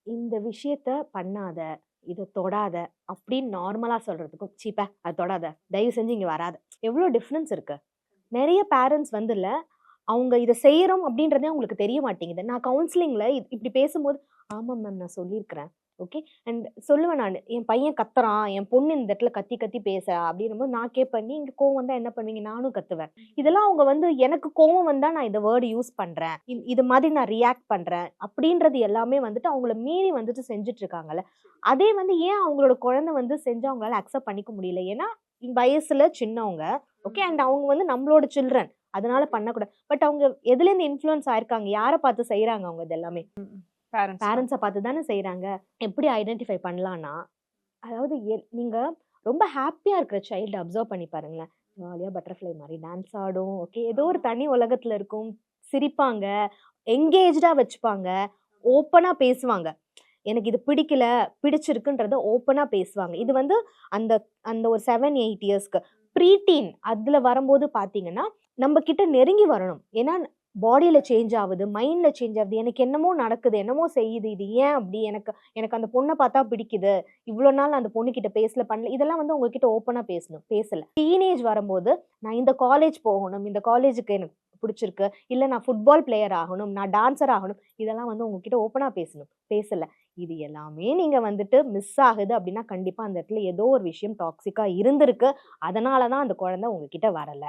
இந்த விஷயத்த பண்ணாத, இத தொடாத அப்படின்னு நார்மலா சொல்றதுக்கும், "சீ அத தொடாத, தயவு செஞ்சு இங்க வராத." எவ்ளோ டிஃபரன்ஸ் இருக்கு. நெறைய பேரண்ட்ஸ் வந்துல, அவங்க இத செய்றோம் அப்படின்றதே அவங்களுக்கு தெரிய மாட்டேங்குது. நான் கவுன்சிலிங்ல இப்படி பேசும்போது, "ஆமா மேம் நான் சொல்லியிருக்கிறேன். ஓகே." அண்ட் சொல்லுவேன் நானு. "என் பையன் கத்துறான். என் பொண்ணு இந்த இடத்துல கத்தி கத்தி பேசுறா." அப்படின்னும்போது நான் கேட்பேன், "நீங்க கோவம் வந்தா என்ன பண்ணுவீங்க?" நானும் கத்துவேன். இதெல்லாம் அவங்க வந்து எனக்கு கோவம் வந்தா நான் இந்த வேர்ட் யூஸ் பண்றேன். இது மாதிரி நான் ரியாக்ட் பண்றேன். அப்படின்றது எல்லாமே வந்துட்டு அவங்கள மீறி வந்துட்டு செஞ்சுட்டு இருக்காங்கல்ல. அதே வந்து ஏன் அவங்களோட குழந்தை வந்து செஞ்சா அவங்களால அக்செப்ட் பண்ணிக்க முடியல? ஏன்னா வயசுல சின்னவங்க. ஓகே. அண்ட் அவங்க வந்து நம்மளோட சில்ட்ரன். அதனால பண்ணக்கூடாது. பட் அவங்க எதுலேருந்து இன்ஃப்ளூயன்ஸ் ஆயிருக்காங்க? யார பார்த்து செய்றாங்க அவங்க இது எல்லாமே? பேரண்ட்ஸ் தான். பேரண்ட்ஸ பார்த்து தானே செய்றாங்க. எப்படி ஐடென்டிஃபை பண்ணலான்னா, அதாவது நீங்க ரொம்ப ஹேப்பியா இருக்கிற சைல்ட அப்சர்வ் பண்ணி பாருங்களேன். ஜாலியா பட்டர்ஃப்ளை மாரி டான்ஸ் ஆடும். ஓகே. ஏதோ ஒரு தனி உலகத்துல இருக்கும். சிரிப்பாங்க. எங்கேஜ்டா வச்சுப்பாங்க. ஓப்பனா பேசுவாங்க. எனக்கு இது பிடிக்கல, பிடிச்சிருக்குன்றத ஓப்பனா பேசுவாங்க. இது வந்து அந்த அந்த ஒரு 7, 8 இயர்ஸ்க்கு. ப்ரீ டீன் அதுல வரும்போது பார்த்தீங்கன்னா, நம்ம கிட்ட நெருங்கி வரணும். ஏன்னா பாடியில சேஞ்ச் ஆவுது, மைண்ட்ல சேஞ்ச் ஆவுது. எனக்கு என்னமோ நடக்குது, என்னமோ செய்யுது. இது ஏன் அப்படி? எனக்கு எனக்கு அந்த பொண்ண பார்த்தா பிடிக்குது. இவ்ளோ நாள் நான் அந்த பொண்ணுகிட்ட பேசல, பண்ணல. இதெல்லாம் வந்து உங்ககிட்ட ஓப்பனா பேசணும். பேசல. டீனேஜ் வரும்போது, நான் இந்த காலேஜ் போகணும். இந்த காலேஜுக்கு எனக்கு புடிச்சிருக்கு. இல்ல நான் ஃபுட்பால் பிளேயர் ஆகணும். நான் டான்ஸர் ஆகணும். இதெல்லாம் வந்து உங்ககிட்ட ஓப்பனா பேசணும். பேசல. இது எல்லாமே நீங்க வந்துட்டு மிஸ் ஆகுது அப்படின்னா, கண்டிப்பா அந்த இடத்துல ஏதோ ஒரு விஷயம் டாக்ஸிக்கா இருந்திருக்கு. அதனால தான் அந்த குழந்தை உங்ககிட்ட வரல.